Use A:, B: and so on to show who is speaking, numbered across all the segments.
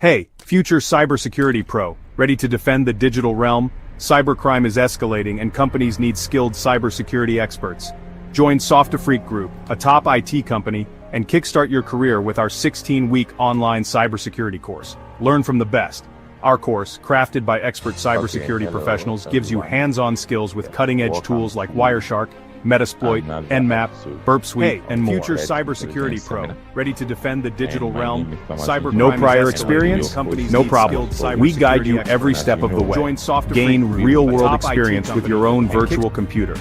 A: Hey, future cybersecurity pro, ready to defend the digital realm? Cybercrime is escalating and companies need skilled cybersecurity experts. Join SOFTAFRIQUE Group, a top IT company, and kickstart your career with our 16-week online cybersecurity course. Learn from the best. Our course, crafted by expert cybersecurity professionals, gives you hands-on skills with cutting-edge tools like Wireshark, Metasploit, Nmap, Burp Suite, and more. Future cybersecurity pro, ready to defend the digital realm? Cybercrime
B: No prior
A: is escalating.
B: experience?
A: Companies
B: No
A: need
B: problem.
A: skilled
B: We guide you
A: cybersecurity
B: every
A: experts.
B: step of the way.
A: Join SOFTAFRIQUE
B: Gain
A: Group, a
B: real-world
A: top IT
B: experience with your
A: company,
B: own
A: and
B: virtual computer.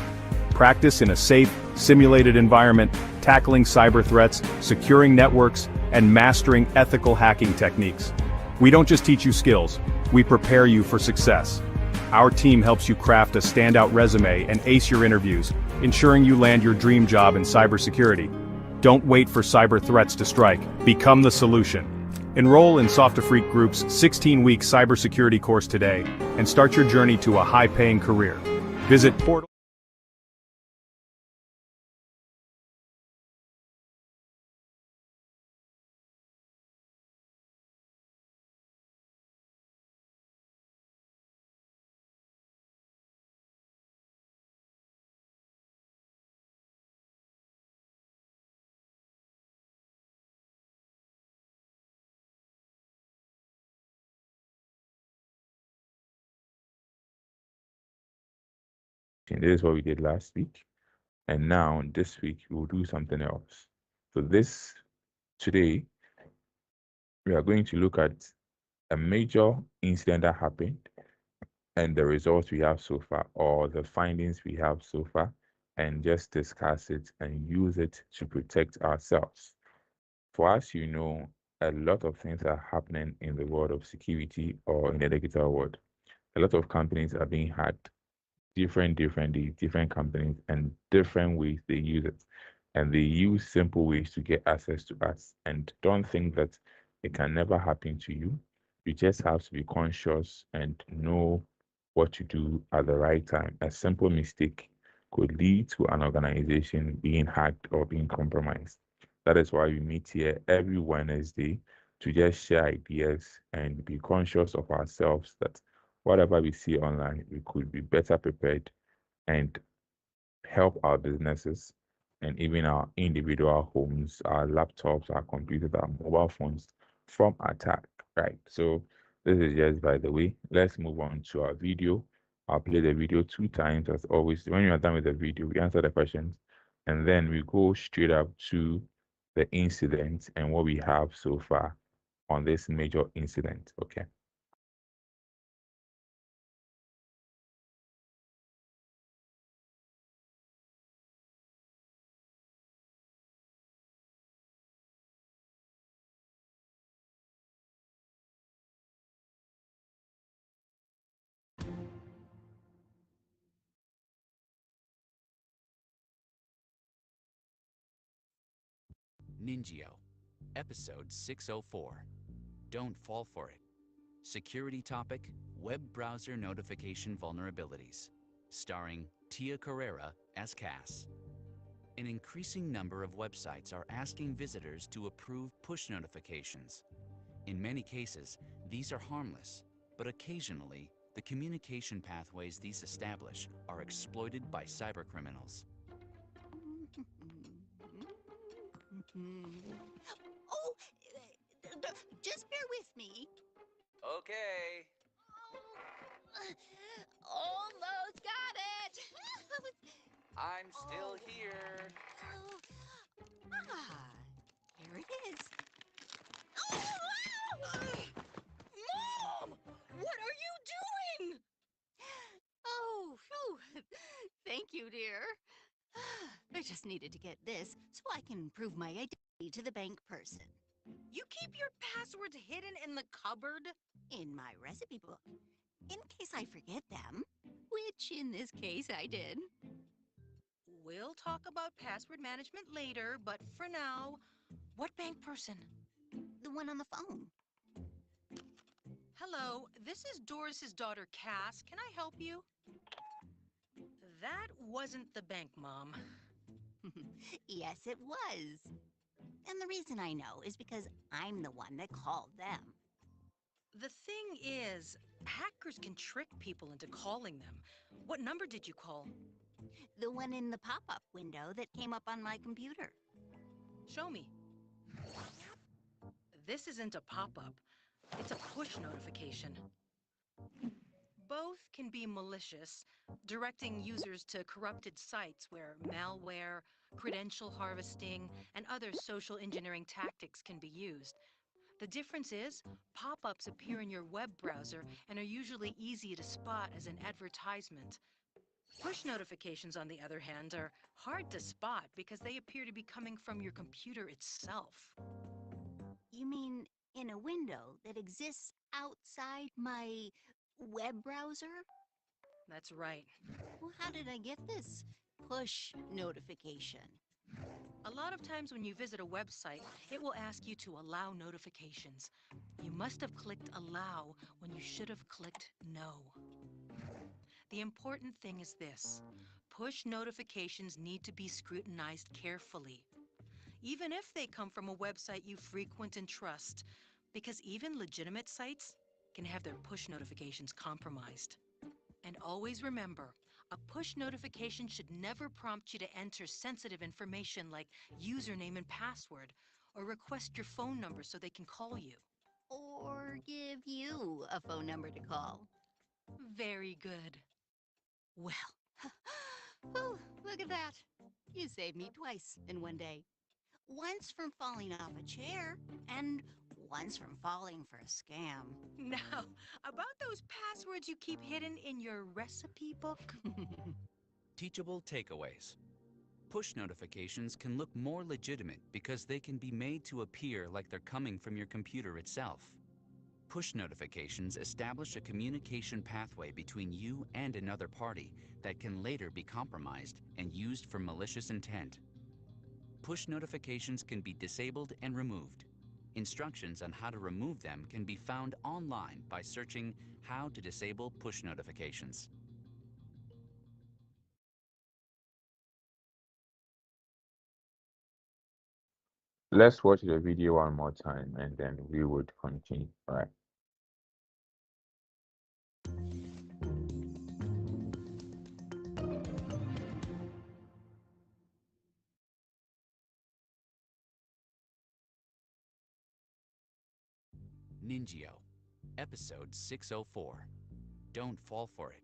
B: Practice in a safe, simulated environment, tackling cyber threats, securing networks, and mastering ethical hacking techniques. We don't just teach you skills, we prepare you for success. Our team helps you craft a standout resume and ace your interviews, ensuring you land your dream job in cybersecurity. Don't wait for cyber threats to strike. Become the solution. Enroll in SOFTAFRIQUE Group's 16-week cybersecurity course today and start your journey to a high-paying career. Visit portal.
C: This is what we did last week. And now this week we'll do something else. So today we are going to look at a major incident that happened and the results we have so far, or the findings we have so far, and just discuss it and use it to protect ourselves. For us, a lot of things are happening in the world of security or in the digital world. A lot of companies are being hacked, different companies, and different ways they use it. And they use simple ways to get access to us. And don't think that it can never happen to you. You just have to be conscious and know what to do at the right time. A simple mistake could lead to an organization being hacked or being compromised. That is why we meet here every Wednesday to just share ideas and be conscious of ourselves that whatever we see online, we could be better prepared and help our businesses and even our individual homes, our laptops, our computers, our mobile phones from attack, right? So this is just by the way. Let's move on to our video. I'll play the video 2 times as always. When you are done with the video, we answer the questions and then we go straight up to the incident and what we have so far on this major incident, okay?
D: Ningio, Episode 604. Don't fall for it. Security topic, web browser notification vulnerabilities. Starring Tia Carrera as Cass. An increasing number of websites are asking visitors to approve push notifications. In many cases, these are harmless, but occasionally, the communication pathways these establish are exploited by cybercriminals.
E: Oh, just bear with me.
D: Okay.
E: Almost got it.
D: I'm still here.
E: Here it is. Mom! What are you doing? Oh, phew. Thank you, dear. I just needed to get this so I can prove my identity to the bank person.
F: You keep your passwords hidden in the cupboard?
E: In my recipe book, in case I forget them, which in this case I did.
F: We'll talk about password management later, but for now, what bank person?
E: The one on the phone.
F: Hello, this is Doris's daughter, Cass. Can I help you? That wasn't the bank, Mom.
E: Yes, it was. And the reason I know is because I'm the one that called them.
F: The thing is, hackers can trick people into calling them. What number did you call?
E: The one in the pop-up window that came up on my computer.
F: Show me. This isn't a pop-up. It's a push notification. Both can be malicious, directing users to corrupted sites where malware, credential harvesting, and other social engineering tactics can be used. The difference is, pop-ups appear in your web browser and are usually easy to spot as an advertisement. Push notifications, on the other hand, are hard to spot because they appear to be coming from your computer itself.
E: You mean in a window that exists outside my web browser?
F: That's right.
E: Well, how did I get this push notification?
F: A lot of times when you visit a website, it will ask you to allow notifications. You must have clicked allow when you should have clicked no. The important thing is this: push notifications need to be scrutinized carefully, even if they come from a website you frequent and trust, because even legitimate sites can have their push notifications compromised. And always remember, a push notification should never prompt you to enter sensitive information like username and password, or request your phone number so they can call you.
E: Or give you a phone number to call?
F: Very good.
E: Well, oh, look at that. You saved me twice in one day. Once from falling off a chair, and once from falling for a scam.
F: Now, about those passwords you keep hidden in your recipe book?
D: Teachable takeaways. Push notifications can look more legitimate because they can be made to appear like they're coming from your computer itself. Push notifications establish a communication pathway between you and another party that can later be compromised and used for malicious intent. Push notifications can be disabled and removed. Instructions on how to remove them can be found online by searching "How to disable push notifications."
C: Let's watch the video one more time and then we would continue. All right.
D: Ningio, Episode 604. Don't fall for it.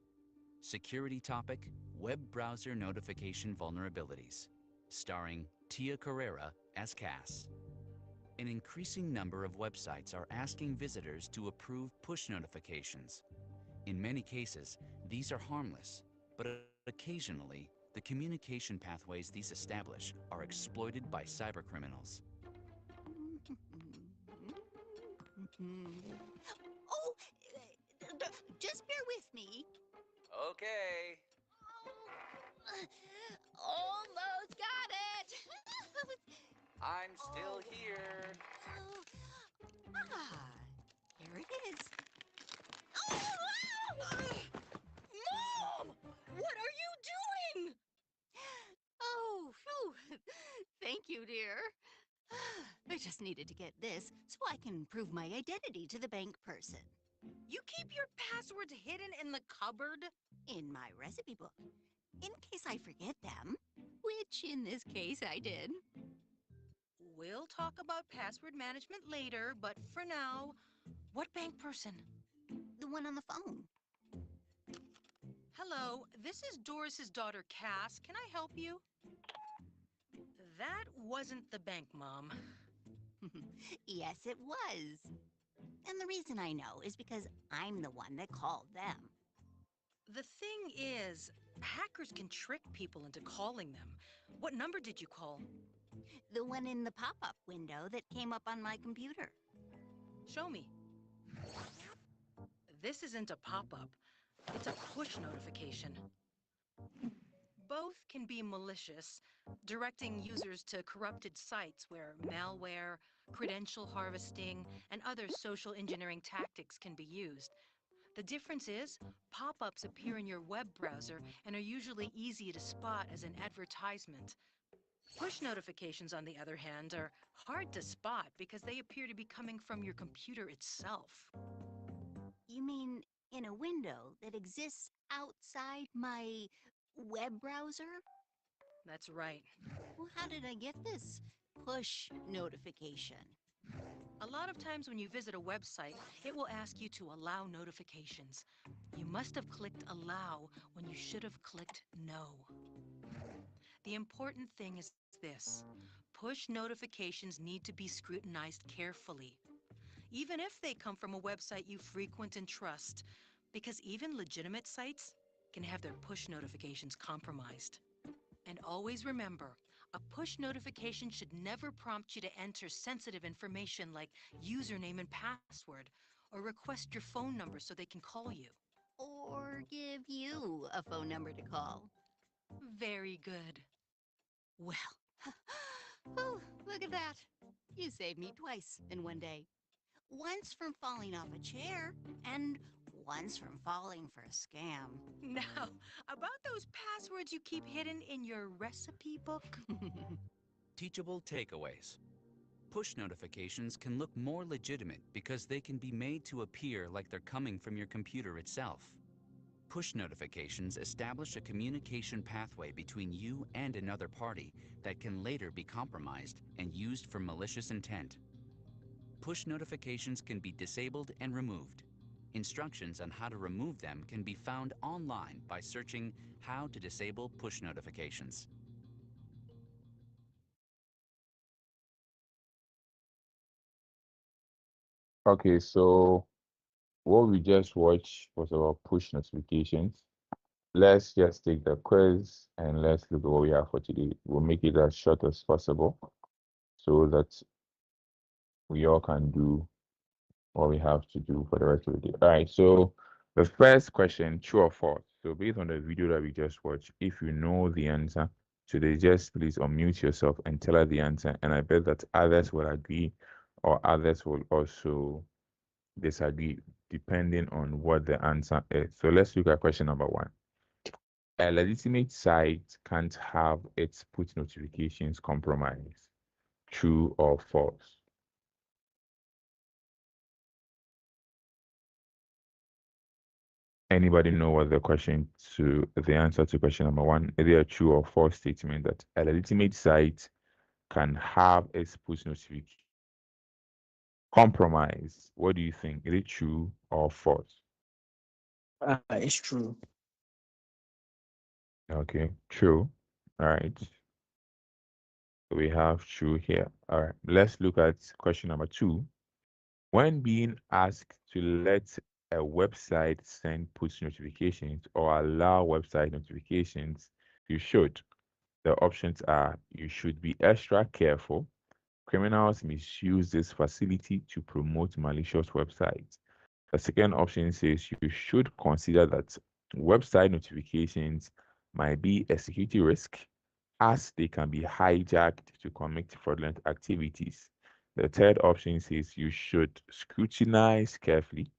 D: Security topic, web browser notification vulnerabilities. Starring Tia Carrera as Cass. An increasing number of websites are asking visitors to approve push notifications. In many cases, these are harmless, but occasionally, the communication pathways these establish are exploited by cybercriminals.
E: Oh, just bear with me.
D: Okay.
E: Almost got it.
D: I'm still here.
E: Ah, here it is.
F: Mom! What are you doing?
E: Oh, phew. Thank you, dear. I just needed to get this so I can prove my identity to the bank person.
F: You keep your passwords hidden in the cupboard?
E: In my recipe book, in case I forget them, which in this case I did.
F: We'll talk about password management later, but for now, what bank person?
E: The one on the phone.
F: Hello, this is Doris's daughter, Cass. Can I help you? That wasn't the bank, Mom.
E: Yes, it was. And the reason I know is because I'm the one that called them.
F: The thing is, hackers can trick people into calling them. What number did you call?
E: The one in the pop-up window that came up on my computer.
F: Show me. This isn't a pop-up. It's a push notification. Both can be malicious, directing users to corrupted sites where malware, credential harvesting, and other social engineering tactics can be used. The difference is, pop-ups appear in your web browser and are usually easy to spot as an advertisement. Push notifications, on the other hand, are hard to spot because they appear to be coming from your computer itself.
E: You mean in a window that exists outside my web browser?
F: That's right.
E: Well, how did I get this push notification?
F: A lot of times when you visit a website, it will ask you to allow notifications. You must have clicked allow when you should have clicked no. The important thing is this: push notifications need to be scrutinized carefully, even if they come from a website you frequent and trust, because even legitimate sites can have their push notifications compromised. And always remember, a push notification should never prompt you to enter sensitive information like username and password, or request your phone number so they can call you.
E: Or give you a phone number to call?
F: Very good.
E: Well, oh, look at that. You saved me twice in one day. Once from falling off a chair, and once from falling for a scam.
F: Now, about those passwords you keep hidden in your recipe book?
D: Teachable takeaways. Push notifications can look more legitimate because they can be made to appear like they're coming from your computer itself. Push notifications establish a communication pathway between you and another party that can later be compromised and used for malicious intent. Push notifications can be disabled and removed. Instructions on how to remove them can be found online by searching "How to disable push notifications."
C: Okay, so what we just watched was about push notifications. Let's just take the quiz and let's look at what we have for today. We'll make it as short as possible so that we all can do what we have to do for the rest of the day. All right, so the first question, true or false? So based on the video that we just watched, if you know the answer today, just please unmute yourself and tell us the answer. And I bet that others will agree or others will also disagree depending on what the answer is. So let's look at question number one. A legitimate site can't have its push notifications compromised. True or false? Anybody know what the answer to question number one? Is there a true or false statement that a legitimate site can have its push notification compromised? What do you think? Is it true or false?
G: It's true.
C: Okay, true. All right. So we have true here. All right. Let's look at question number two. When being asked to let a website send push notifications or allow website notifications, you should. The options are: you should be extra careful. Criminals misuse this facility to promote malicious websites. The second option says you should consider that website notifications might be a security risk, as they can be hijacked to commit fraudulent activities. The third option says you should scrutinize carefully,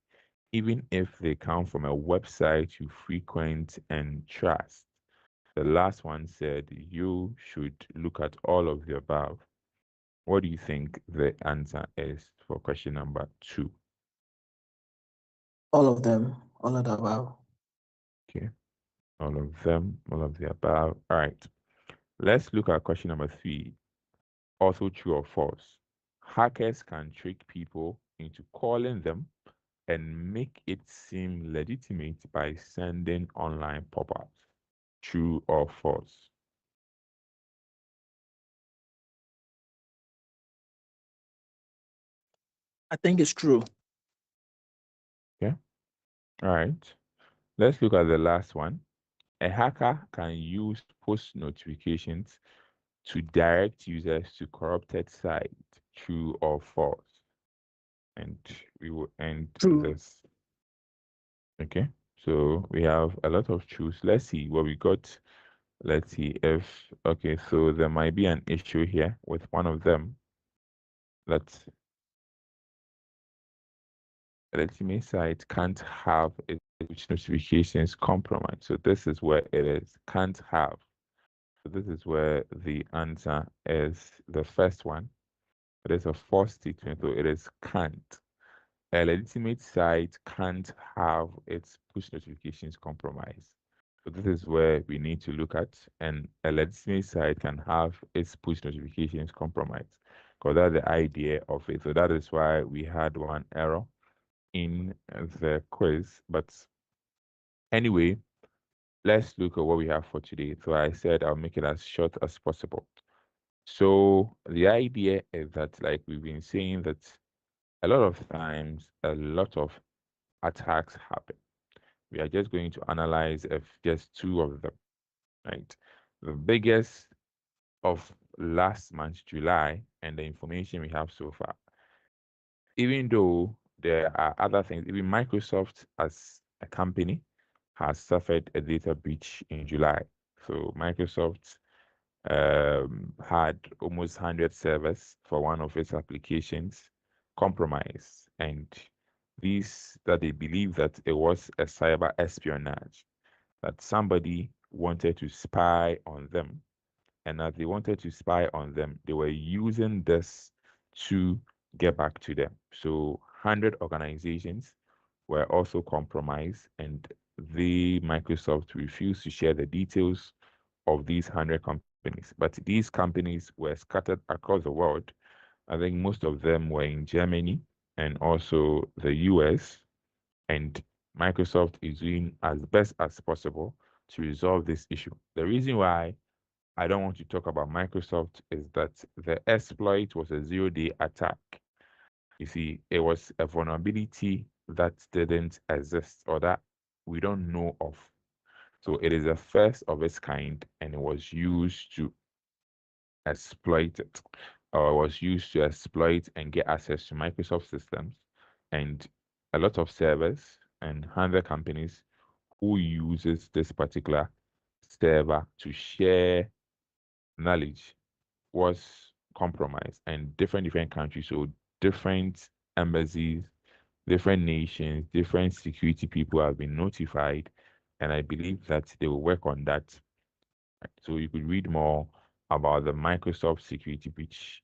C: even if they come from a website you frequent and trust. The last one said you should look at all of the above. What do you think the answer is for question number 2?
G: All of them. All of the above.
C: Okay, all of them, all of the above. All right, let's look at question number 3. Also true or false? Hackers can trick people into calling them and make it seem legitimate by sending online pop-ups. True or false?
G: I think it's true.
C: Okay. All right. Let's look at the last one. A hacker can use push notifications to direct users to corrupted sites. True or false? And we will end
G: True.
C: this. Okay. So we have a lot of truths. Let's see what we got. Let's see if, okay, so there might be an issue here with one of them. That the legitimate site can't have its notifications compromised. So this is where it is. Can't have. So this is where the answer is the first one. It is a false statement, so it is can't. A legitimate site can't have its push notifications compromised. So this is where we need to look at, and a legitimate site can have its push notifications compromised, because that's the idea of it. So that is why we had one error in the quiz. But anyway, let's look at what we have for today. So I said I'll make it as short as possible. So the idea is that, like we've been saying, that a lot of times, a lot of attacks happen. We are just going to analyze if just 2 of them, right? The biggest of last month, July, and the information we have so far. Even though there are other things, even Microsoft as a company has suffered a data breach in July. So Microsoft had almost 100 servers for one of its applications compromised, and these that they believe that it was a cyber espionage, that somebody wanted to spy on them, and as they wanted to spy on them, they were using this to get back to them. So 100 organizations were also compromised, and the Microsoft refused to share the details of these 100 companies. But these companies were scattered across the world. I think most of them were in Germany and also the US. And Microsoft is doing as best as possible to resolve this issue. The reason why I don't want to talk about Microsoft is that the exploit was a 0-day attack. You see, it was a vulnerability that didn't exist or that we don't know of. So it is the first of its kind, and it was used to exploit it, or was used to exploit and get access to Microsoft systems and a lot of servers and other companies who uses this particular server to share knowledge was compromised, and different countries, so different embassies, different nations, different security people have been notified, and I believe that they will work on that. So you could read more about the Microsoft security breach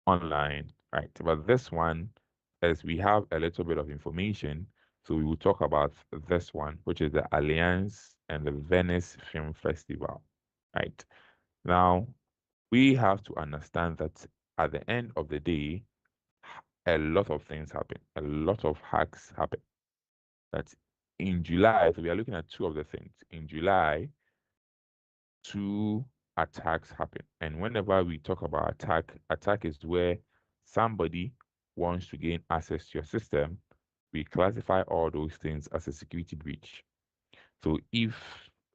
C: online, right? But this one, as we have a little bit of information, so we will talk about this one, which is the Alliance and the Venice Film Festival, right? Now, we have to understand that at the end of the day, a lot of things happen, a lot of hacks happen. That in July, so we are looking at 2 of the things. In July, 2 attacks happen. And whenever we talk about attack is where somebody wants to gain access to your system. We classify all those things as a security breach. So if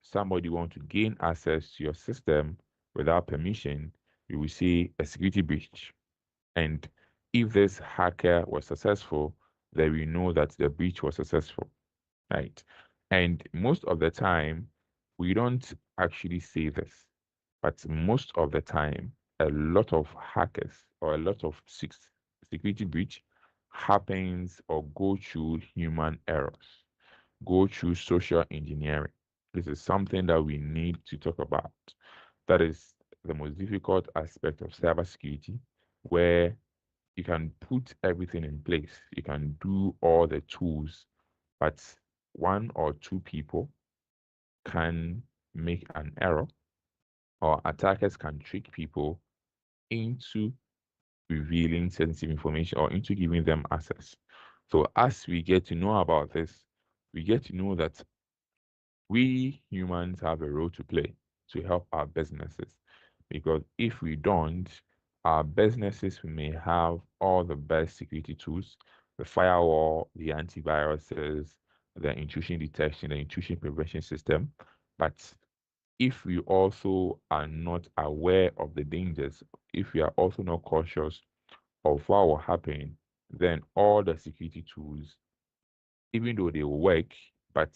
C: somebody wants to gain access to your system without permission, you will see a security breach. And if this hacker was successful, then we know that the breach was successful, right? And most of the time, we don't actually say this. But most of the time, a lot of hackers or a lot of security breach happens or go through human errors, go through social engineering. This is something that we need to talk about. That is the most difficult aspect of cybersecurity, where you can put everything in place, you can do all the tools, but one or two people can make an error, or attackers can trick people into revealing sensitive information or into giving them access. So as we get to know about this, we get to know that we humans have a role to play to help our businesses. Because if we don't, our businesses may have all the best security tools, the firewall, the antiviruses, the intrusion detection, the intrusion prevention system. But if we also are not aware of the dangers, if we are also not cautious of what will happen, then all the security tools, even though they will work, but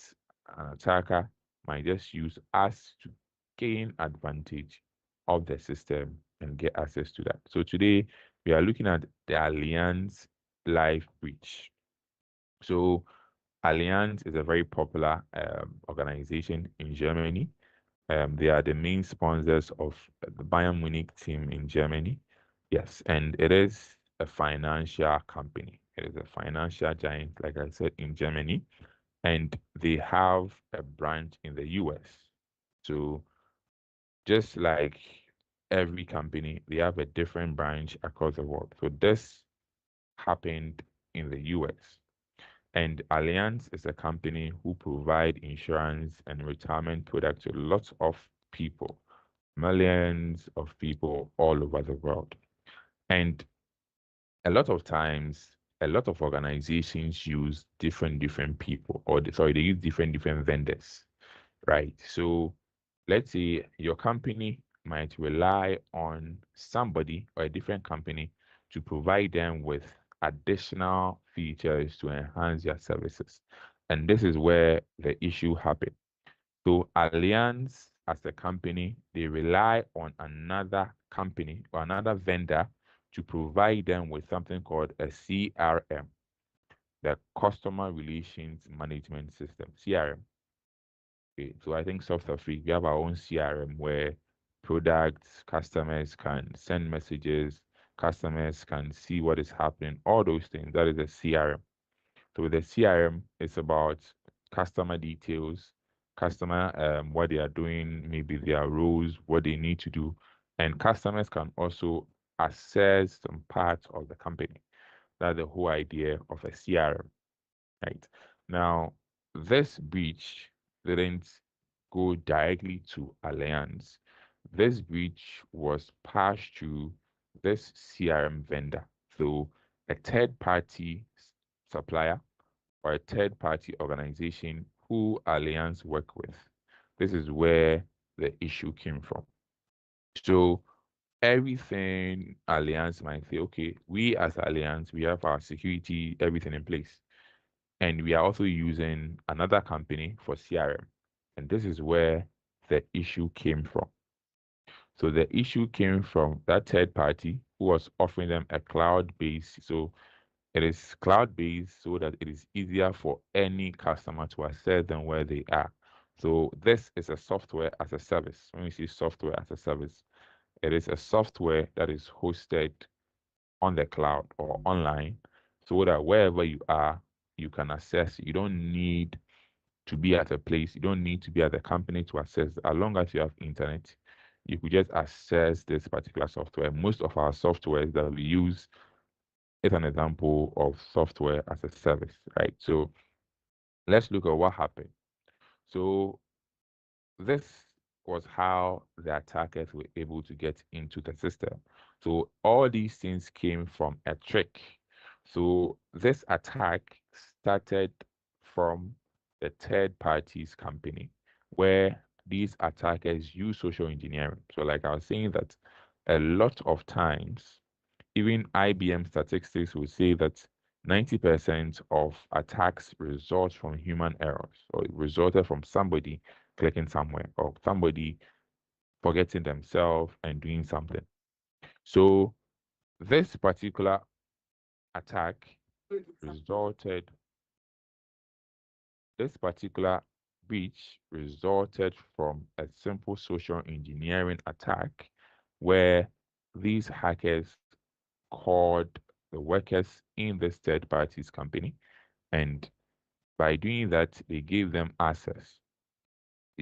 C: an attacker might just use us to gain advantage of the system and get access to that. So today we are looking at the Allianz Live breach. So Allianz is a very popular organization in Germany. They are the main sponsors of the Bayern Munich team in Germany. Yes, and it is a financial company. It is a financial giant, like I said, in Germany, and they have a branch in the US. So just like every company, they have a different branch across the world. So this happened in the US. And Allianz is a company who provide insurance and retirement products to lots of people, millions of people all over the world. And a lot of times, a lot of organizations use different people, or sorry, they use different vendors, right? So let's say your company might rely on somebody or a different company to provide them with additional features to enhance their services. And this is where the issue happened. So Allianz as a company, they rely on another company or another vendor to provide them with something called a CRM, the Customer Relations Management System, CRM. Okay, so I think SOFTAFRIQUE, we have our own CRM where products, customers can send messages, customers can see what is happening, all those things. That is a CRM. So with the CRM, it's about customer details, customer what they are doing, maybe their roles, what they need to do, and customers can also access some parts of the company. That's the whole idea of a CRM, right? Now, this breach didn't go directly to Allianz. This breach was passed through this CRM vendor. So a third party supplier or a third party organization who Allianz work with. This is where the issue came from. So everything Allianz might say, okay, we as Allianz, we have our security, everything in place. And we are also using another company for CRM. And this is where the issue came from. So the issue came from that third party who was offering them a cloud-based. So it is cloud-based so that it is easier for any customer to access them where they are. So this is a software as a service. When we see software as a service, it is a software that is hosted on the cloud or online so that wherever you are, you can access. You don't need to be at a place. You don't need to be at a company to access. As long as you have internet, you could just access this particular software. Most of our softwares that we use is an example of software as a service, right? So let's look at what happened. So this was how the attackers were able to get into the system. So all these things came from a trick. So this attack started from the third party's company, where these attackers use social engineering. So like I was saying that a lot of times, even IBM statistics will say that 90% of attacks result from human errors or resulted from somebody clicking somewhere or somebody forgetting themselves and doing something. So this particular attack resulted, this particular breach resulted from a simple social engineering attack where these hackers called the workers in this third party's company, and by doing that, they gave them access.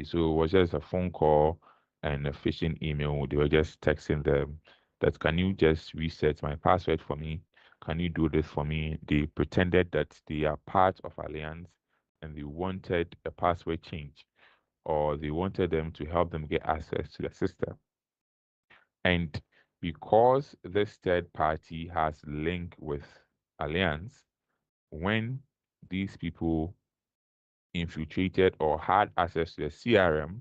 C: So it was just a phone call and a phishing email. They were just texting them that, can you just reset my password for me? Can you do this for me? They pretended that they are part of Alliance and they wanted a password change, or they wanted them to help them get access to the system. And because this third party has link with Alliance, when these people infiltrated or had access to the CRM,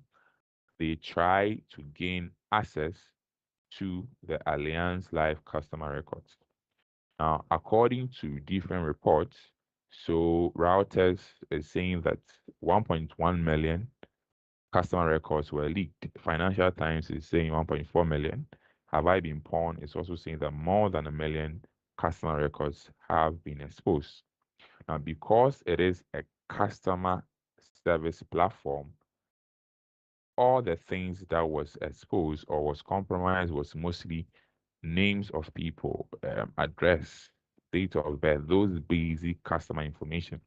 C: they try to gain access to the Alliance Live customer records. Now, according to different reports, so Reuters is saying that 1.1 million customer records were leaked. Financial Times is saying 1.4 million. Have I Been Pawned is also saying that more than 1 million customer records have been exposed. Now, because it is a customer service platform, all the things that was exposed or was compromised was mostly names of people, address, date of birth, those basic customer information.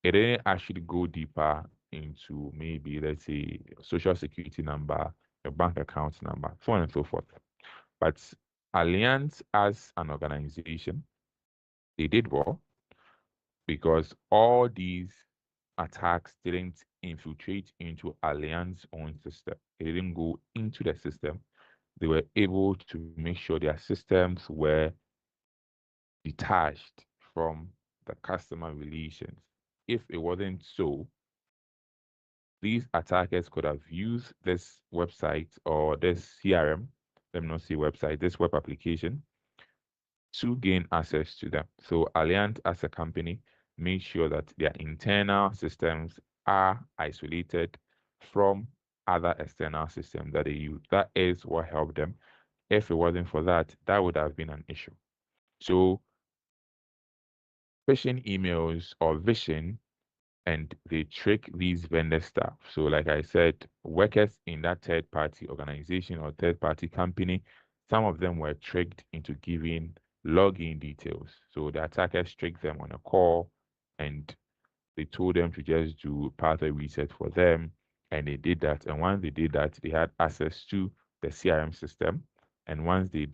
C: It didn't actually go deeper into maybe, let's say, social security number, a bank account number, so on and so forth. But Alliance as an organization, they did well because all these attacks didn't infiltrate into Alliance's own system. It didn't go into the system. They were able to make sure their systems were detached from the customer relations. If it wasn't so, these attackers could have used this website or this CRM, let me not say website, this web application to gain access to them. So Allianz as a company made sure that their internal systems are isolated from other external systems that they use. That is what helped them. If it wasn't for that, that would have been an issue. So phishing emails or phishing, and they trick these vendor staff. So like I said, workers in that third party organization or third party company, some of them were tricked into giving login details. So the attackers tricked them on a call and they told them to just do password reset for them. And they did that. And once they did that, they had access to the CRM system. And once they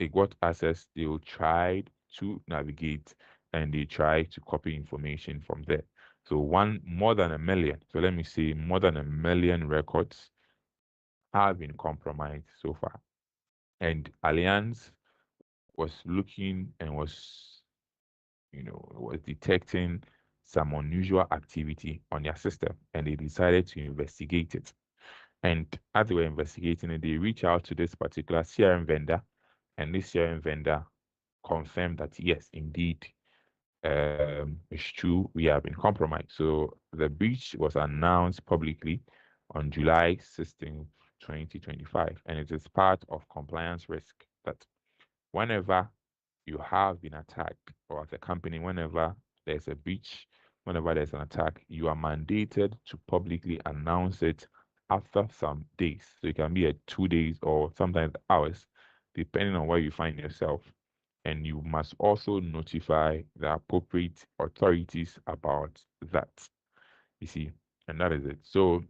C: got access, they will try to navigate and they try to copy information from there. So more than 1 million. So let me say more than 1 million records have been compromised so far. And Allianz was looking and was detecting some unusual activity on their system, and they decided to investigate it. And as they were investigating it, they reached out to this particular CRM vendor, and this CRM vendor confirmed that yes, indeed, it's true, we have been compromised. So the breach was announced publicly on July 16, 2025, and it is part of compliance risk that whenever you have been attacked, or as a company, whenever there's a breach, whenever there's an attack, you are mandated to publicly announce it after some days. So it can be at 2 days or sometimes hours, depending on where you find yourself. And you must also notify the appropriate authorities about that. You see, and that is it. So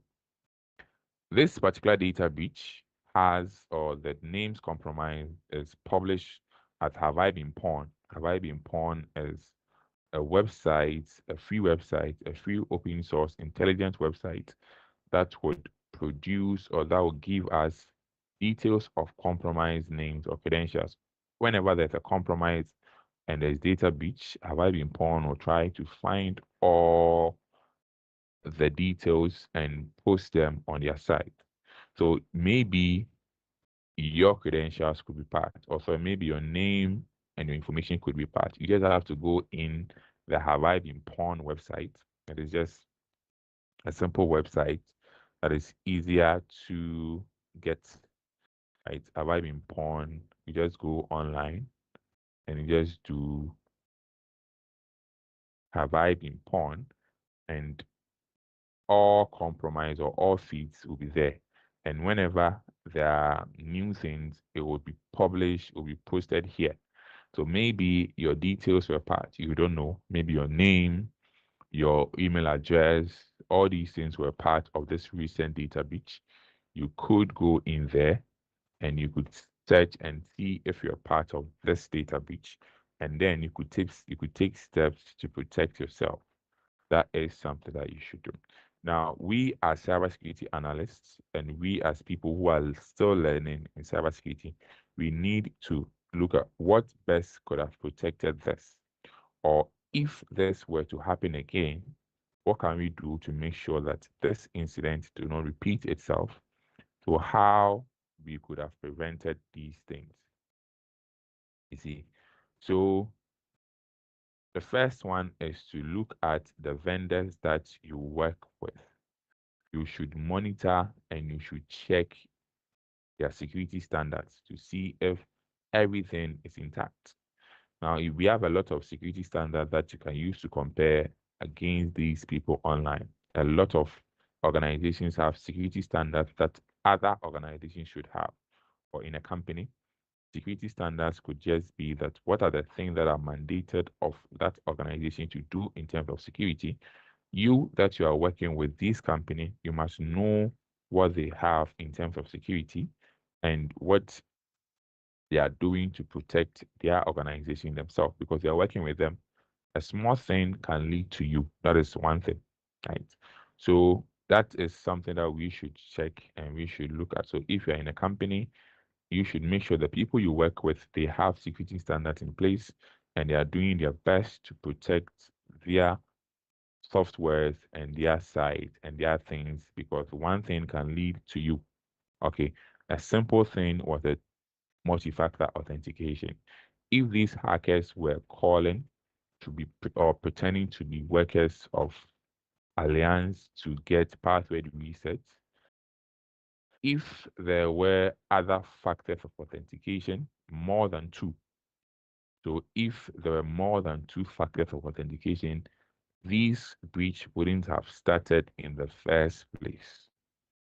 C: this particular data breach has, or the names compromise is published at Have I Been Pawned. Have I Been Pawned is a website, a free open source intelligent website that would produce or that will give us details of compromised names or credentials. Whenever there's a compromise and there's data breach, Have I Been Pawned will try to find all the details and post them on their site. So maybe your credentials could be part, also maybe your name and your information could be part. You just have to go in the Have I Been Pawned website. It is just a simple website that is easier to get. Right? Have I been porn? You just go online and you just do have I been porn, and all compromise or all feeds will be there. And whenever there are new things, it will be published, it will be posted here. So maybe your details were part, you don't know, maybe your name, your email address, all these things were part of this recent data breach. You could go in there and you could search and see if you're part of this data breach. And then you could take steps to protect yourself. That is something that you should do. Now, we as cybersecurity analysts and we as people who are still learning in cybersecurity, we need to look at what best could have protected this. Or if this were to happen again, what can we do to make sure that this incident do not repeat itself? So how we could have prevented these things. You see, so the first one is to look at the vendors that you work with. You should monitor and you should check their security standards to see if everything is intact. Now, if we have a lot of security standards that you can use to compare against these people online, a lot of organizations have security standards that other organizations should have. Or in a company, security standards could just be that what are the things that are mandated of that organization to do in terms of security. You that you are working with this company, you must know what they have in terms of security and what they are doing to protect their organization themselves, because they are working with them. A small thing can lead to you. That is one thing, right? So that is something that we should check and we should look at. So if you're in a company, you should make sure the people you work with, they have security standards in place and they are doing their best to protect their softwares and their site and their things, because one thing can lead to you. Okay, a simple thing was a multi-factor authentication. If these hackers were calling to be or pretending to be workers of Alliance to get password resets, if there were other factors of authentication, more than two. So if there were more than two factors of authentication, this breach wouldn't have started in the first place.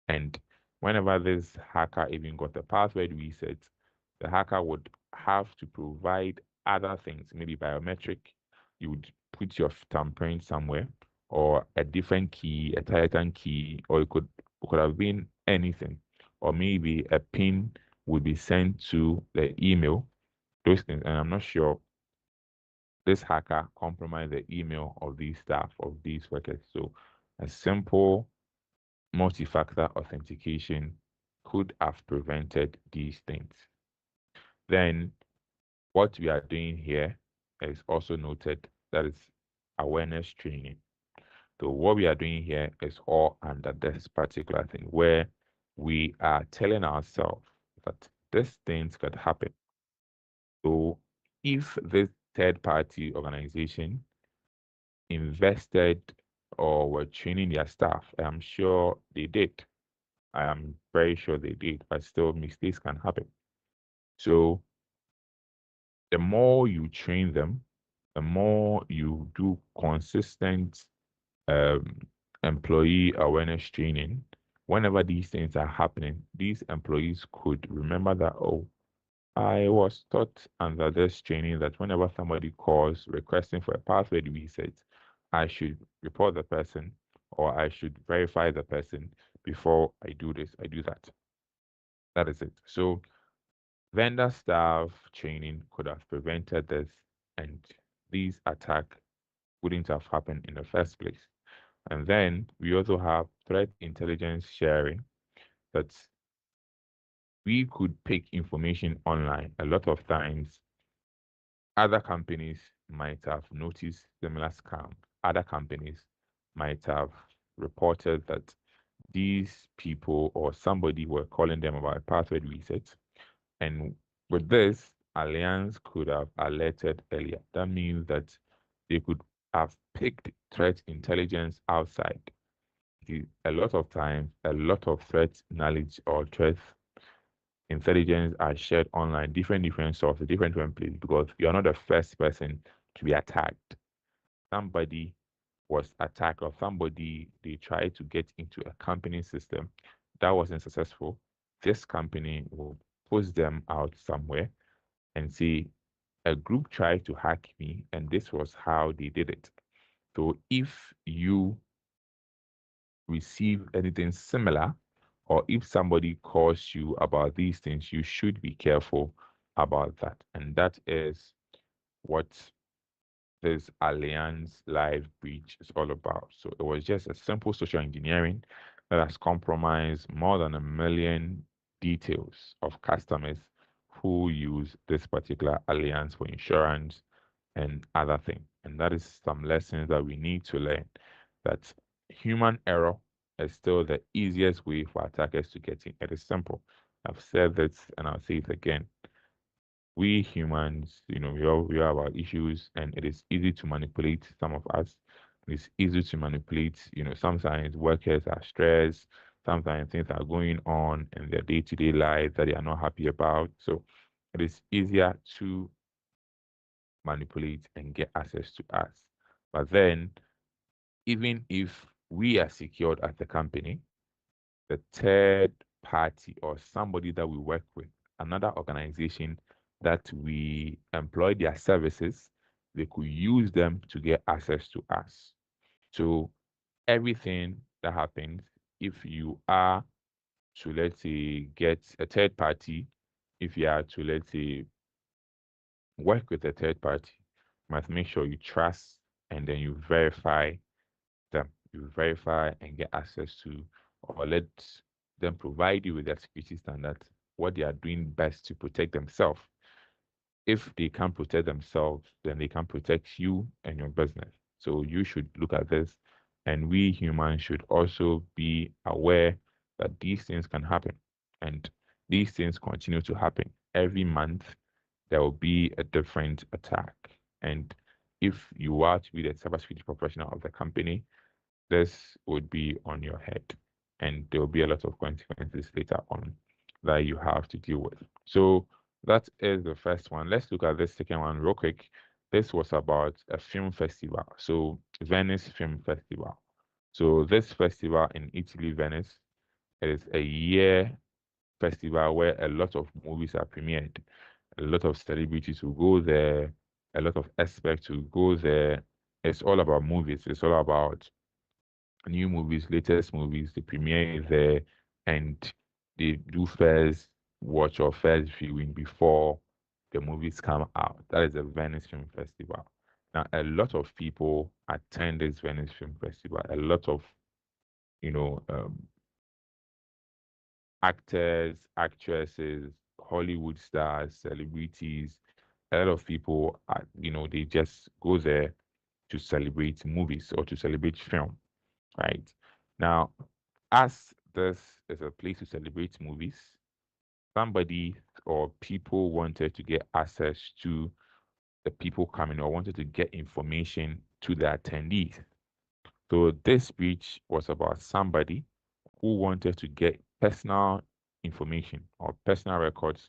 C: And whenever this hacker even got a password reset, the hacker would have to provide other things, maybe biometric. You would put your thumbprint somewhere, or a different key, a Titan key, or it could have been anything. Or maybe a pin would be sent to the email, those things. And I'm not sure this hacker compromised the email of these staff, of these workers. So a simple multi-factor authentication could have prevented these things. Then what we are doing here is also noted, that is awareness training. So what we are doing here is all under this particular thing, where we are telling ourselves that these things could happen. So if this third party organization invested or were training their staff, I'm sure they did. I am very sure they did, but still mistakes can happen. So the more you train them, the more you do consistent um, employee awareness training. Whenever these things are happening, these employees could remember that, oh, I was taught under this training that whenever somebody calls requesting for a password reset, I should report the person or I should verify the person before I do this, I do that. That is it. So vendor staff training could have prevented this, and these attack wouldn't have happened in the first place. And then we also have threat intelligence sharing, that we could pick information online. A lot of times, other companies might have noticed similar scam. Other companies might have reported that these people or somebody were calling them about a password reset. And with this, Alliance could have alerted earlier. That means that they could have picked threat intelligence outside A lot of times, a lot of threat knowledge or threat intelligence are shared online, different sources, different places, because you're not the first person to be attacked. Somebody was attacked, or somebody, they tried to get into a company system that wasn't successful. This company will post them out somewhere and say, a group tried to hack me, and this was how they did it. So if you receive anything similar, or if somebody calls you about these things, you should be careful about that. And that is what this Alliance Live breach is all about. So it was just a simple social engineering that has compromised more than 1 million details of customers who use this particular alliance for insurance and other things. And that is some lessons that we need to learn, that human error is still the easiest way for attackers to get in. It is simple. I've said this and I'll say it again. We humans, we have our issues, and it is easy to manipulate some of us. It's easy to manipulate, sometimes workers are stressed, sometimes things are going on in their day-to-day life that they are not happy about. So it is easier to manipulate and get access to us. But then, even if we are secured as a company, the third party or somebody that we work with, another organization that we employ their services, they could use them to get access to us. So everything that happens, if you are to, let's say, get a third party, if you are to, let's say, work with a third party, you must make sure you trust, and then you verify them. You verify and get access to, or let them provide you with their security standards, what they are doing best to protect themselves. If they can't protect themselves, then they can protect you and your business. So you should look at this, and we humans should also be aware that these things can happen, and these things continue to happen. Every month, there will be a different attack. And if you are to be the cybersecurity professional of the company, this would be on your head, and there will be a lot of consequences later on that you have to deal with. So that is the first one. Let's look at this second one real quick. This was about a film festival. So Venice Film Festival. So this festival in Italy, Venice, it is a year festival where a lot of movies are premiered. A lot of celebrities will go there. A lot of experts will go there. It's all about movies. It's all about new movies, latest movies. They premiere there, and they do first watch or first viewing before the movies come out. That is the Venice Film Festival. Now, a lot of people attend this Venice Film Festival. A lot of, you know, um, actors, actresses, Hollywood stars, celebrities, a lot of people, they just go there to celebrate movies or to celebrate film, right? Now, as this is a place to celebrate movies, somebody or people wanted to get access to the people coming, or wanted to get information to the attendees. So this speech was about somebody who wanted to get personal information or personal records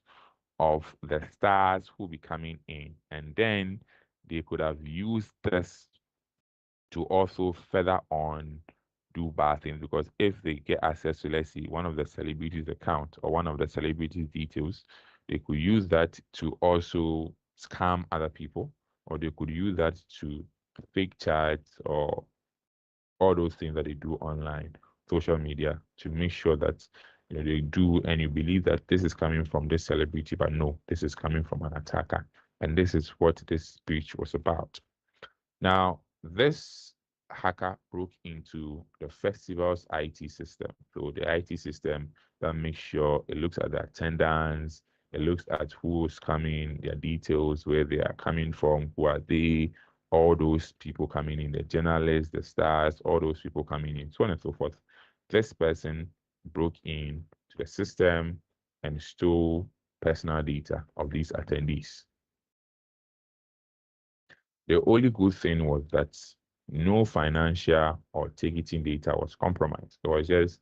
C: of the stars who be coming in, and then they could have used this to also further on do bad things, because if they get access to, let's see, one of the celebrities' account or one of the celebrities' details, they could use that to also scam other people, or they could use that to fake chats or all those things that they do online, social media, to make sure that they do, and you believe that this is coming from this celebrity, but no, this is coming from an attacker. And this is what this speech was about. Now, this hacker broke into the festival's IT system. So the IT system that makes sure it looks at the attendance, it looks at who's coming, their details, where they are coming from, who are they, all those people coming in, the journalists, the stars, all those people coming in, so on and so forth. This person broke in to the system and stole personal data of these attendees. The only good thing was that no financial or ticketing data was compromised. It was just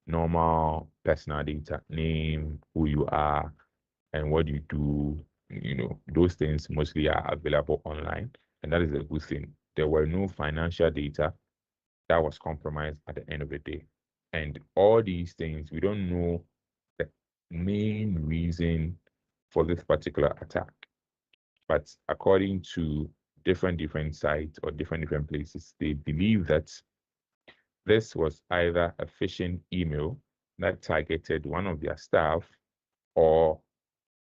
C: normal personal data, name, who you are, and what you do. Those things mostly are available online, and that is a good thing. There were no financial data that was compromised at the end of the day. And all these things, we don't know the main reason for this particular attack. But according to different sites or different places, they believe that this was either a phishing email that targeted one of their staff, or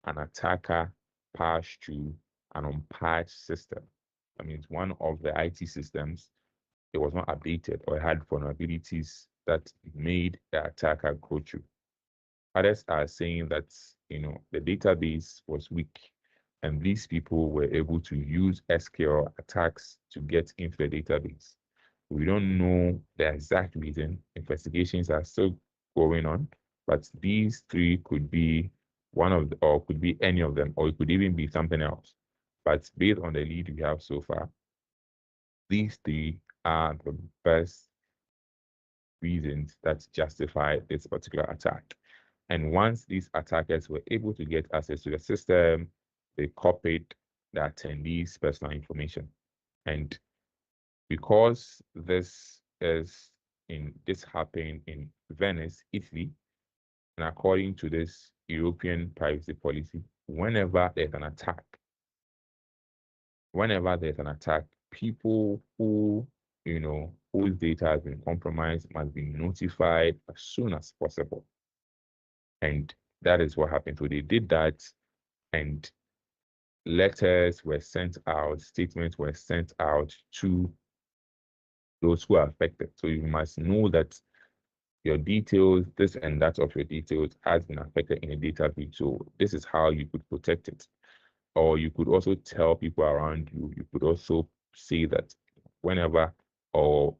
C: an attacker passed through an unpatched system. That means one of the IT systems, it was not updated or had vulnerabilities that made the attacker go through. Others are saying that the database was weak, and these people were able to use SQL attacks to get into the database. We don't know the exact reason. Investigations are still going on, but these three could be one of or could be any of them, or it could even be something else. But based on the lead we have so far, these three are the best reasons that justify this particular attack. And once these attackers were able to get access to the system, they copied the attendees' personal information. And because this happened in Venice, Italy, and according to this European privacy policy, whenever there's an attack, people whose data has been compromised must be notified as soon as possible. And that is what happened. So they did that, and letters were sent out, statements were sent out to those who are affected. So you must know that your details, this and that of your details, has been affected in a data breach. So this is how you could protect it. Or you could also tell people around you. You could also say that whenever or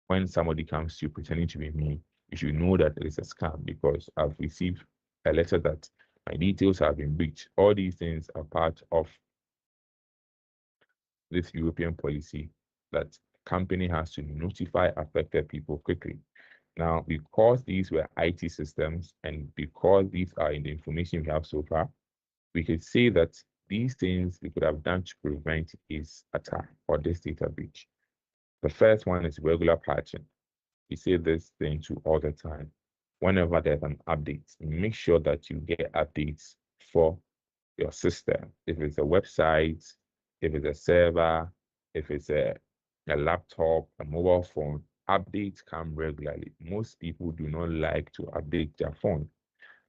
C: when somebody comes to you pretending to be me, you should know that it is a scam because I've received a letter that my details have been breached. All these things are part of this European policy that company has to notify affected people quickly. Now, because these were IT systems and because these are in the information we have so far, we could say that these things we could have done to prevent this attack or this data breach. The first one is regular patching. We say this thing to all the time. Whenever there's an update, make sure that you get updates for your system. If it's a website, if it's a server, if it's a laptop, a mobile phone, updates come regularly. Most people do not like to update their phone.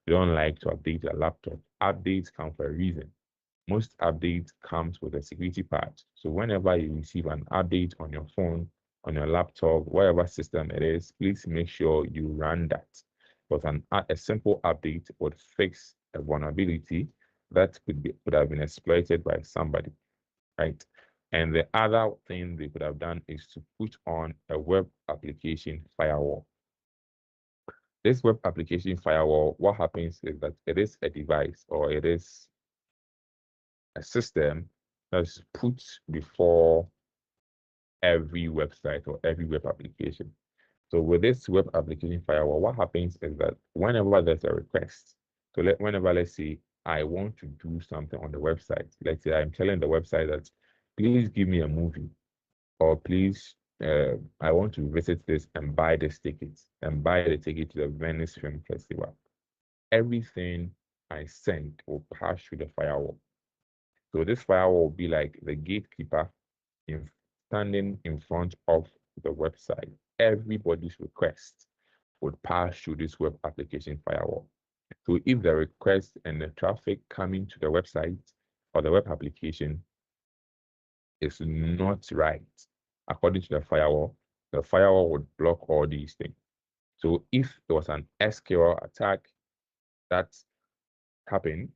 C: They don't like to update their laptop. Updates come for a reason. Most updates comes with a security patch. So whenever you receive an update on your phone, on your laptop, whatever system it is, please make sure you run that. Because a simple update would fix a vulnerability that could have been exploited by somebody, right? And the other thing they could have done is to put on a web application firewall. This web application firewall, what happens is that it is a device or it is a system that's put before every website or every web application. So with this web application firewall, what happens is that whenever there's a request, so whenever, let's say, I want to do something on the website, let's say I'm telling the website that, please give me a movie, or please, I want to visit this and buy this ticket, and buy the ticket to the Venice Film Festival. Everything I send will pass through the firewall. So this firewall will be like the gatekeeper standing in front of the website. Everybody's request would pass through this web application firewall. So if the request and the traffic coming to the website or the web application is not right, according to the firewall would block all these things. So if there was an SQL attack that happened,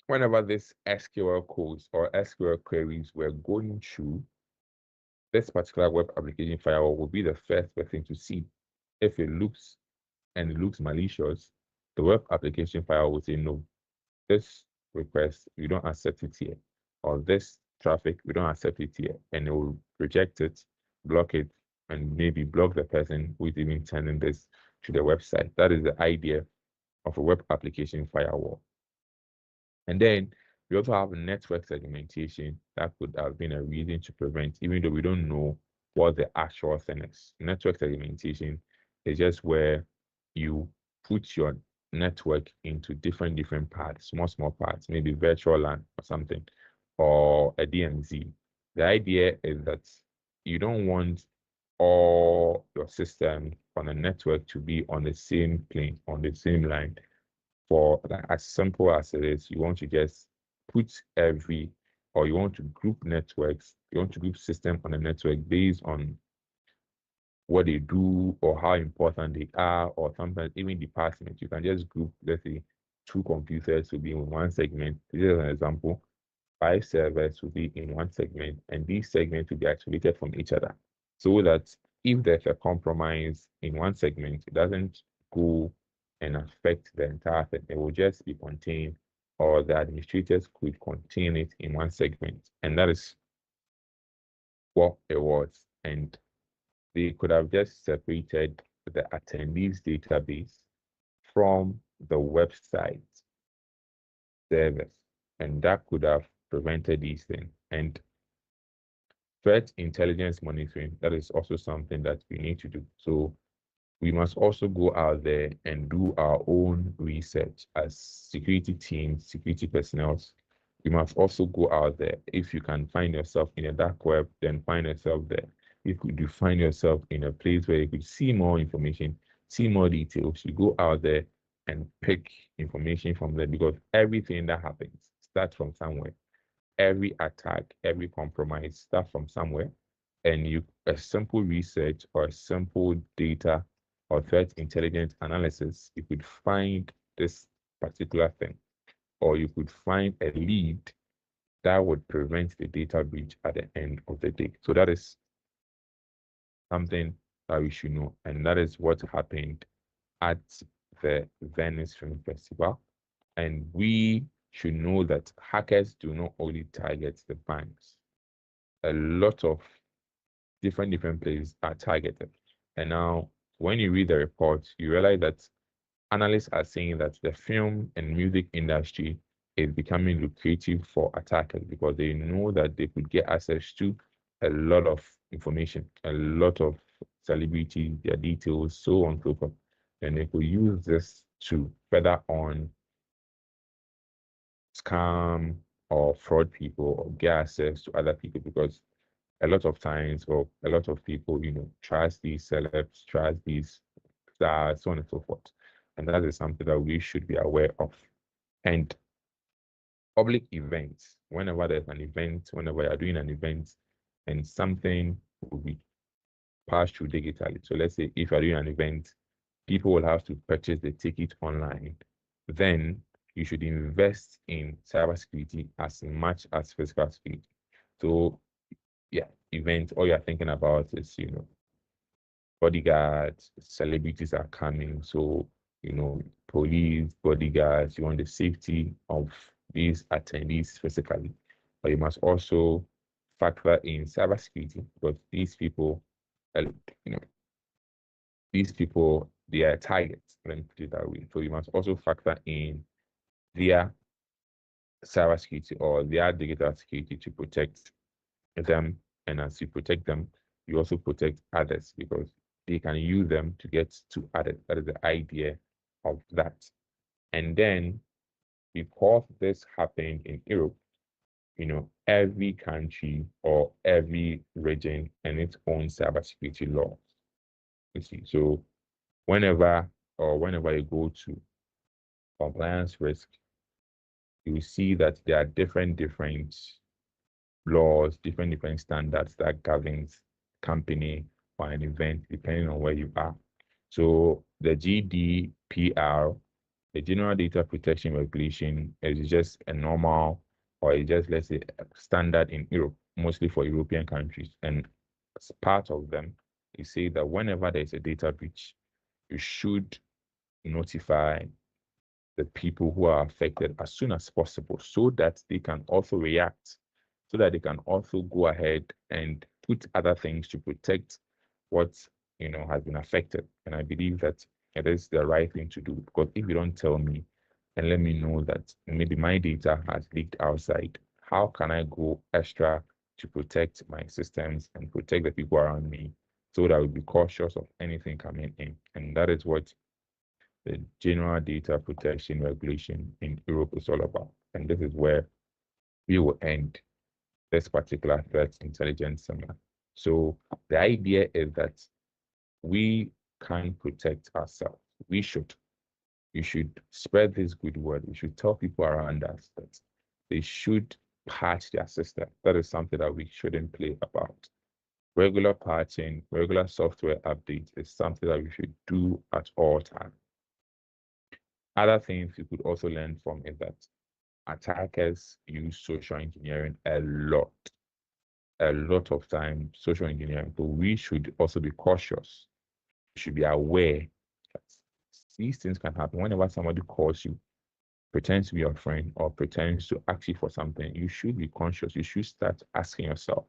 C: whenever this SQL codes or SQL queries were going through, this particular web application firewall will be the first person to see. If it looks malicious, the web application firewall will say, no, this request, we don't accept it here. Or this traffic, we don't accept it here. And it will reject it block it, and maybe block the person who is even sending this to the website. That is the idea of a web application firewall. And then we also have network segmentation. That could have been a reason to prevent, even though we don't know what the actual thing is. Network segmentation is just where you put your network into different parts, small parts, maybe virtual LAN or something, or a DMZ. The idea is that you don't want all your system on a network to be on the same plane, on the same line. For like, as simple as it is, you want to just put or you want to group networks, you want to group system on a network based on what they do or how important they are, or sometimes even departments. You can just group, let's say, 2 computers to be in one segment. This is an example. 5 servers will be in one segment, and these segments will be isolated from each other, so that if there's a compromise in one segment, it doesn't go and affect the entire thing. It will just be contained, or the administrators could contain it in one segment. And that is what it was. And they could have just separated the attendees database from the website servers. And that could have prevented these things. And threat intelligence monitoring, that is also something that we need to do. So we must also go out there and do our own research as security teams, security personnel. We must also go out there. If you can find yourself in a dark web, then find yourself there. If you find yourself in a place where you could see more information, see more details, you go out there and pick information from there, because everything that happens starts from somewhere. Every attack, every compromise starts from somewhere. And a simple research or a simple data or threat intelligence analysis, you could find this particular thing, or you could find a lead that would prevent the data breach at the end of the day. So that is something that we should know. And that is what happened at the Venice Film Festival. And we should know that hackers do not only target the banks. A lot of different places are targeted. And now when you read the report, you realize that analysts are saying that the film and music industry is becoming lucrative for attackers, because they know that they could get access to a lot of information, a lot of celebrities, their details, so on and so forth. And they could use this to further on scam or fraud people or get access to other people, because a lot of times, or a lot of people, trust these celebs, trust these stars, so on and so forth. And that is something that we should be aware of. And public events, whenever there's an event, whenever you're doing an event and something will be passed through digitally. So let's say if you're doing an event, people will have to purchase the ticket online. Then you should invest in cybersecurity as much as physical security. So yeah, events, all you're thinking about is, bodyguards, celebrities are coming. So, police, bodyguards, you want the safety of these attendees physically. But you must also factor in cybersecurity, because these people, they are targets, let me put it that way. So you must also factor in their cybersecurity or their digital security to protect them. And as you protect them, you also protect others, because they can use them to get to others. That is the idea of that. And then, because this happened in Europe, every country or every region and its own cybersecurity laws. You see, so whenever you go to compliance risk, you will see that there are different laws, different standards that governs company or an event, depending on where you are. So the GDPR, the General Data Protection Regulation, is just a normal, or it's just, let's say, a standard in Europe, mostly for European countries. And as part of them, you say that whenever there's a data breach, you should notify the people who are affected as soon as possible, so that they can also react, so that they can also go ahead and put other things to protect what has been affected. And I believe that it is the right thing to do, because if you don't tell me and let me know that maybe my data has leaked outside, how can I go extra to protect my systems and protect the people around me, so that I will be cautious of anything coming in? And that is what the General Data Protection Regulation in Europe is all about. And this is where we will end this particular threat intelligence seminar. So the idea is that we can protect ourselves. We should spread this good word. We should tell people around us that they should patch their system. That is something that we shouldn't play about. Regular patching, regular software updates is something that we should do at all times. Other things you could also learn from is that attackers use social engineering a lot of time, social engineering. But we should also be cautious. We should be aware that these things can happen. Whenever somebody calls you, pretends to be your friend, or pretends to ask you for something, you should be conscious. You should start asking yourself,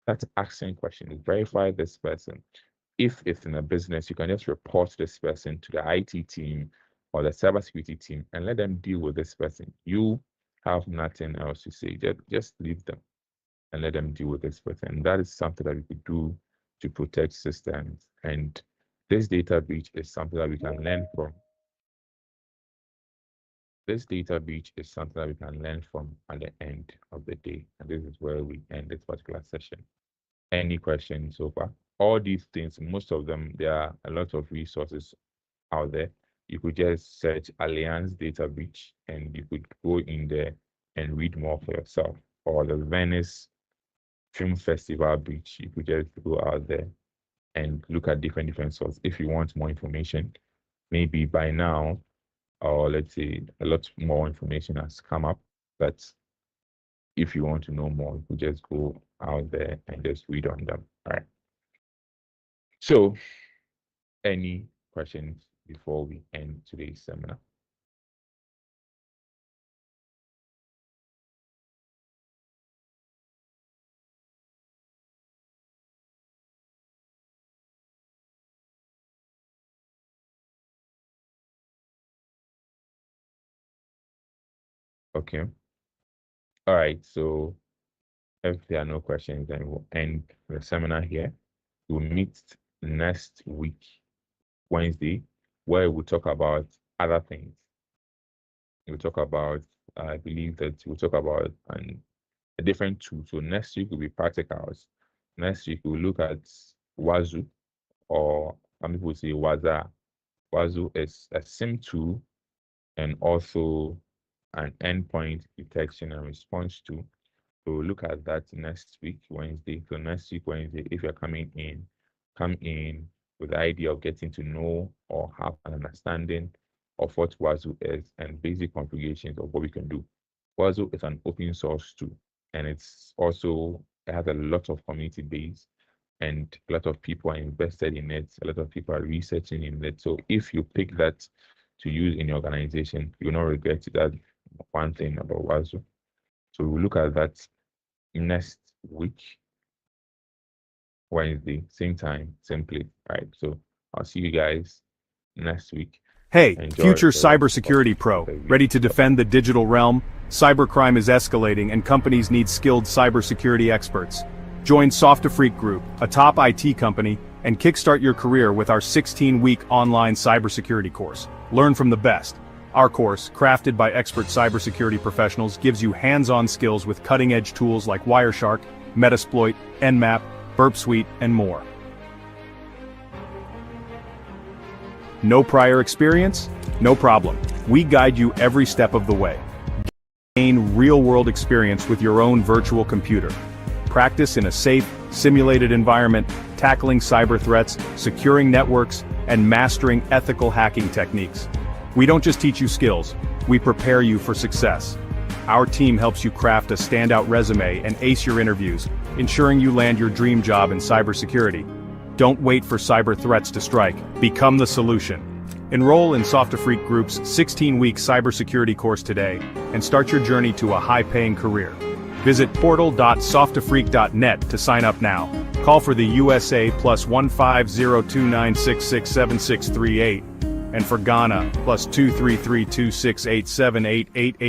C: start asking questions, verify this person. If it's in a business, you can just report this person to the IT team or the cybersecurity team and let them deal with this person. You have nothing else to say. Just leave them and let them deal with this person. And that is something that we could do to protect systems. And this data breach is something that we can learn from. This data breach is something that we can learn from at the end of the day. And this is where we end this particular session. Any questions so far? All these things, most of them, there are a lot of resources out there. You could just search Alliance data breach and you could go in there and read more for yourself. Or the Venice Film Festival breach, you could just go out there and look at different sources. If you want more information, maybe by now, or let's say a lot more information has come up, but if you want to know more, you could just go out there and just read on them. All right. So, any questions before we end today's seminar? Okay. All right. So, if there are no questions, then we'll end the seminar here. We'll meet next week, Wednesday, where we'll talk about other things. We'll talk about, I believe that we'll talk about a different tool. So next week will be practicals. Next week we'll look at Wazoo, or some people say Waza. Wazoo is a SIM tool and also an endpoint detection and response tool. So we'll look at that next week, Wednesday. So next week, Wednesday, if you're coming in, come in with the idea of getting to know or have an understanding of what Wazoo is and basic configurations of what we can do. Wazoo is an open source tool, and it has a lot of community base, and a lot of people are invested in it. A lot of people are researching in it. So if you pick that to use in your organization, you will not regret it. That's one thing about Wazoo. So we'll look at that next week, Wednesday, same time, same place. All right. So I'll see you guys next week.
A: Hey,
C: Enjoy
A: future
C: the
A: cybersecurity
C: rest
A: pro,
C: of the week.
A: ready to defend the digital realm? Cybercrime is escalating and companies need skilled cybersecurity experts. Join SOFTAFRIQUE Group, a top IT company, and kickstart your career with our 16-week online cybersecurity course. Learn from the best. Our course, crafted by expert cybersecurity professionals, gives you hands-on skills with cutting-edge tools like Wireshark, Metasploit, Nmap, Burp Suite, and more. No prior experience? No problem. We guide you every step of the way. Gain real-world experience with your own virtual computer. Practice in a safe, simulated environment, tackling cyber threats, securing networks, and mastering ethical hacking techniques. We don't just teach you skills, we prepare you for success. Our team helps you craft a standout resume and ace your interviews, ensuring you land your dream job in cybersecurity. Don't wait for cyber threats to strike. Become the solution. Enroll in SOFTAFRIQUE Group's 16-week cybersecurity course today and start your journey to a high-paying career. Visit portal.softafrique.net to sign up now. Call for the USA +15029667638, and for Ghana +23326878888.